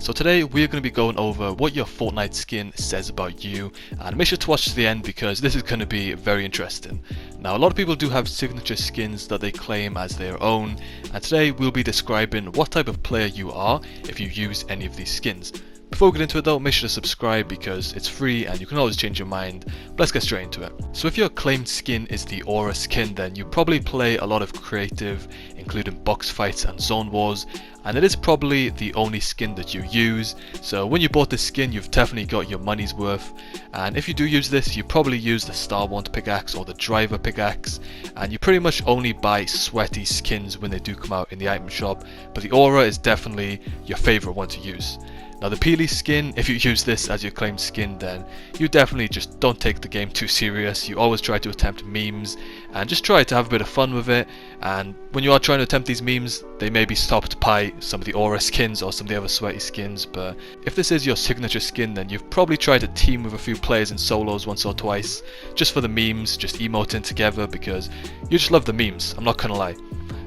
So today we're going to be going over what your Fortnite skin says about you, and make sure to watch to the end because this is going to be very interesting. Now a lot of people do have signature skins that they claim as their own, and today we'll be describing what type of player you are if you use any of these skins. Before we get into it though, make sure to subscribe because it's free and you can always change your mind. But let's get straight into it. So if your claimed skin is the aura skin, then you probably play a lot of creative, including box fights and zone wars, and it is probably the only skin that you use. So when you bought this skin, you've definitely got your money's worth. And if you do use this, you probably use the Star Wand pickaxe or the Driver pickaxe, and you pretty much only buy sweaty skins when they do come out in the item shop, but the aura is definitely your favorite one to use. Now the Pili skin, if you use this as your claimed skin, then you definitely just don't take the game too serious. You always try to attempt memes and just try to have a bit of fun with it, and when you are trying to attempt these memes, they may be stopped by some of the aura skins or some of the other sweaty skins. But if this is your signature skin, then you've probably tried to team with a few players in solos once or twice just for the memes, just emoting together because you just love the memes, I'm not gonna lie.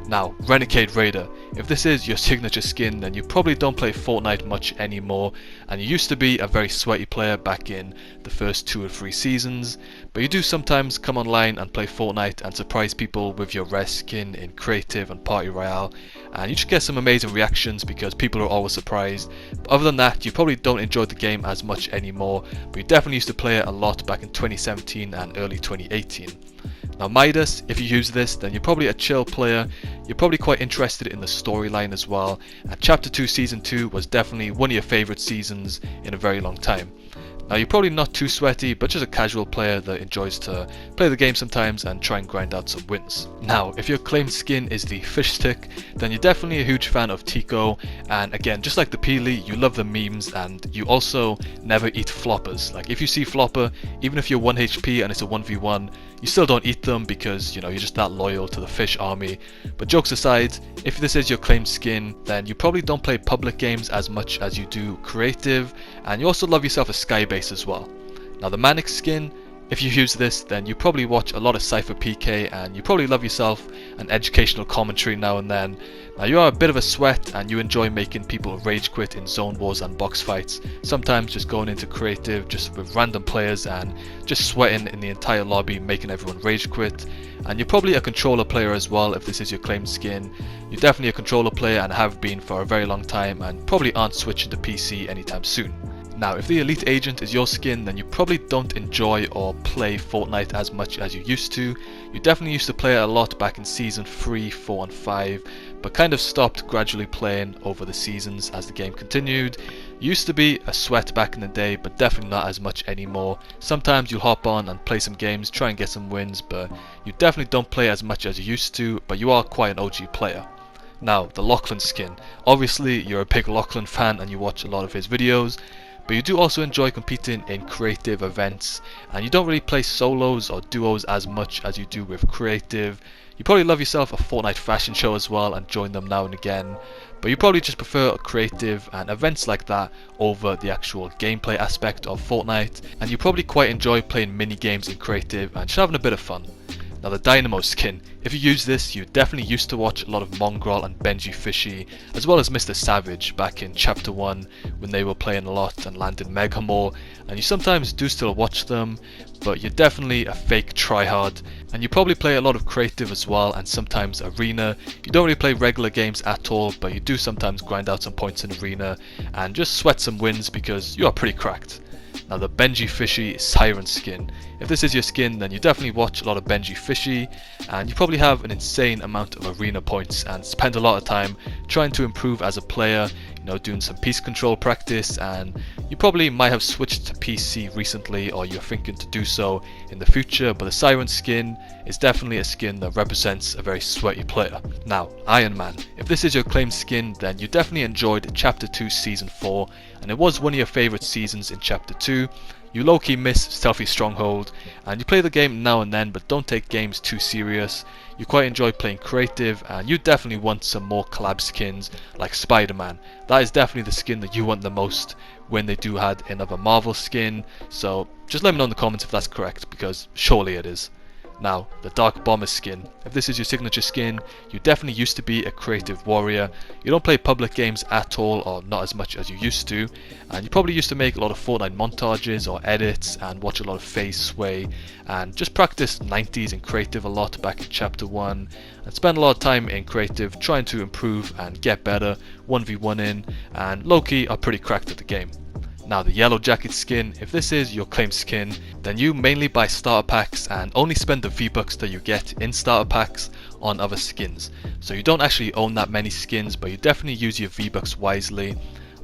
Now, Renegade Raider, if this is your signature skin, then you probably don't play Fortnite much anymore, and you used to be a very sweaty player back in the first 2 or 3 seasons, but you do sometimes come online and play Fortnite and surprise people with your rare skin in creative and party royale, and you just get some amazing reactions because people are always surprised. But other than that, you probably don't enjoy the game as much anymore, but you definitely used to play it a lot back in 2017 and early 2018. Now Midas, if you use this, then you're probably a chill player, you're probably quite interested in the storyline as well, and Chapter 2 Season 2 was definitely one of your favourite seasons in a very long time. Now you're probably not too sweaty, but just a casual player that enjoys to play the game sometimes and try and grind out some wins. Now if your claimed skin is the Fishstick, then you're definitely a huge fan of Tico, and again, just like the Pili, you love the memes and you also never eat floppers. Like if you see flopper, even if you're 1 HP and it's a 1v1, you still don't eat them because, you know, you're just that loyal to the fish army. But jokes aside, if this is your claimed skin, then you probably don't play public games as much as you do creative, and you also love yourself a sky base as well. Now the Manic skin, if you use this, then you probably watch a lot of Cypher PK and you probably love yourself an educational commentary now and then. Now you are a bit of a sweat and you enjoy making people rage quit in zone wars and box fights, sometimes just going into creative just with random players and just sweating in the entire lobby making everyone rage quit. And you're probably a controller player as well if this is your claimed skin. You're definitely a controller player and have been for a very long time and probably aren't switching to PC anytime soon. Now if the Elite Agent is your skin, then you probably don't enjoy or play Fortnite as much as you used to. You definitely used to play it a lot back in Season 3, 4 and 5, but kind of stopped gradually playing over the seasons as the game continued. You used to be a sweat back in the day, but definitely not as much anymore. Sometimes you'll hop on and play some games, try and get some wins, but you definitely don't play as much as you used to, but you are quite an OG player. Now the Lachlan skin, obviously you're a big Lachlan fan and you watch a lot of his videos, but you do also enjoy competing in creative events, and you don't really play solos or duos as much as you do with creative. You probably love yourself a Fortnite fashion show as well and join them now and again, but you probably just prefer creative and events like that over the actual gameplay aspect of Fortnite, and you probably quite enjoy playing mini games in creative and just having a bit of fun. Now the Dynamo skin, if you use this, you definitely used to watch a lot of Mongrel and Benji Fishy, as well as Mr. Savage back in Chapter 1 when they were playing a lot and landed mega more, and you sometimes do still watch them, but you're definitely a fake tryhard, and you probably play a lot of creative as well and sometimes arena. You don't really play regular games at all, but you do sometimes grind out some points in arena and just sweat some wins because you are pretty cracked. Now the Benji Fishy Siren skin. If this is your skin, then you definitely watch a lot of Benji Fishy and you probably have an insane amount of arena points and spend a lot of time trying to improve as a player, you know, doing some piece control practice, and you probably might have switched to PC recently or you're thinking to do so in the future, but the Siren skin is definitely a skin that represents a very sweaty player. Now Iron Man, if this is your claimed skin, then you definitely enjoyed Chapter 2 Season 4 and it was one of your favourite seasons in Chapter 2. You low-key miss Stealthy Stronghold and you play the game now and then, but don't take games too serious. You quite enjoy playing creative and you definitely want some more collab skins like Spider-Man. That is definitely the skin that you want the most when they do add another Marvel skin, so just let me know in the comments if that's correct because surely it is. Now, the Dark Bomber skin. If this is your signature skin, you definitely used to be a creative warrior. You don't play public games at all, or not as much as you used to, and you probably used to make a lot of Fortnite montages or edits and watch a lot of FaZe Sway and just practice 90s and creative a lot back in chapter 1 and spend a lot of time in creative trying to improve and get better, 1v1 in, and low-key are pretty cracked at the game. Now, the Yellow Jacket skin, if this is your claimed skin, then you mainly buy starter packs and only spend the V-Bucks that you get in starter packs on other skins. So you don't actually own that many skins, but you definitely use your V-Bucks wisely.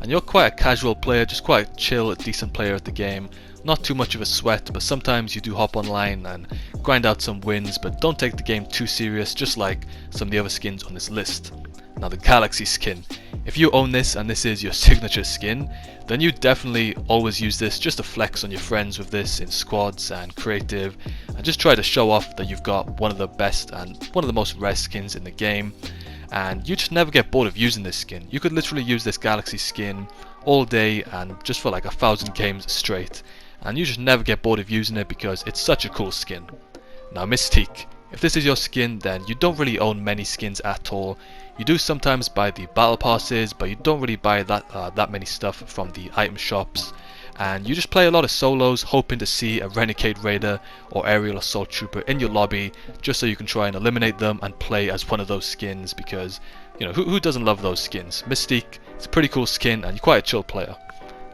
And you're quite a casual player, just quite a chill, decent player at the game. Not too much of a sweat, but sometimes you do hop online and grind out some wins, but don't take the game too serious, just like some of the other skins on this list. Now, the Galaxy skin. If you own this and this is your signature skin, then you definitely always use this just to flex on your friends with this in squads and creative, and just try to show off that you've got one of the best and one of the most rare skins in the game. And you just never get bored of using this skin. You could literally use this Galaxy skin all day and just for like 1,000 games straight, and you just never get bored of using it because it's such a cool skin. Now, Mystique. If this is your skin, then you don't really own many skins at all. You do sometimes buy the battle passes, but you don't really buy that many stuff from the item shops. And you just play a lot of solos, hoping to see a Renegade Raider or Aerial Assault Trooper in your lobby, just so you can try and eliminate them and play as one of those skins, because, you know, who doesn't love those skins? Mystique, it's a pretty cool skin and you're quite a chill player.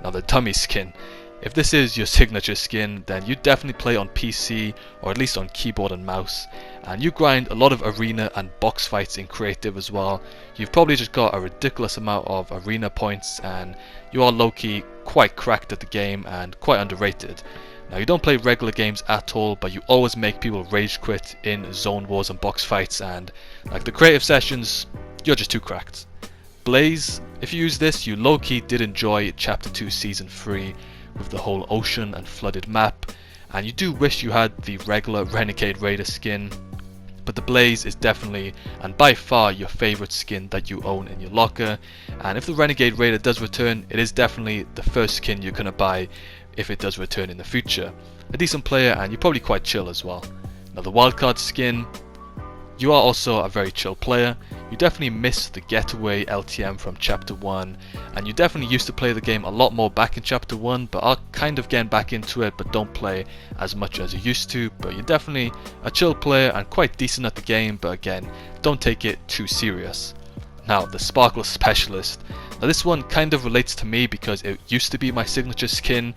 Now, the Dummy skin. If this is your signature skin, then you definitely play on PC or at least on keyboard and mouse, and you grind a lot of arena and box fights in creative as well. You've probably just got a ridiculous amount of arena points, and you are low-key quite cracked at the game and quite underrated. Now, you don't play regular games at all, but you always make people rage quit in zone wars and box fights, and like the creative sessions, you're just too cracked. Blaze, if you use this, you low-key did enjoy chapter 2 season 3 with the whole ocean and flooded map, and you do wish you had the regular Renegade Raider skin, but the Blaze is definitely and by far your favorite skin that you own in your locker. And if the Renegade Raider does return, it is definitely the first skin you're gonna buy if it does return in the future. A decent player, and you're probably quite chill as well. Now, the Wildcard skin, you are also a very chill player. You definitely miss the getaway LTM from chapter 1, and you definitely used to play the game a lot more back in chapter 1, but are kind of getting back into it, but don't play as much as you used to. But you're definitely a chill player and quite decent at the game, but again, don't take it too serious. Now, the Sparkle Specialist. Now, this one kind of relates to me because it used to be my signature skin,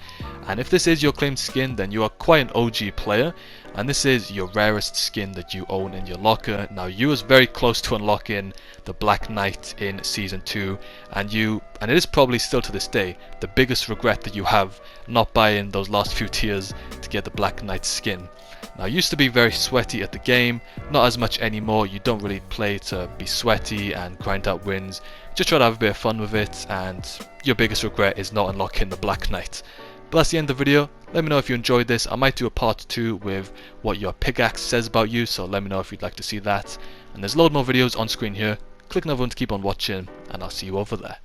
and if this is your claimed skin, then you are quite an OG player, and this is your rarest skin that you own in your locker. Now, you was very close to unlocking the Black Knight in season 2, and it is probably still to this day the biggest regret that you have not buying those last few tiers to get the Black Knight skin. Now, I used to be very sweaty at the game, not as much anymore. You don't really play to be sweaty and grind out wins, just try to have a bit of fun with it, and your biggest regret is not unlocking the Black Knight. But that's the end of the video. Let me know if you enjoyed this. I might do a part 2 with what your pickaxe says about you, so let me know if you'd like to see that. And there's a load more videos on screen here. Click another one to keep on watching, and I'll see you over there.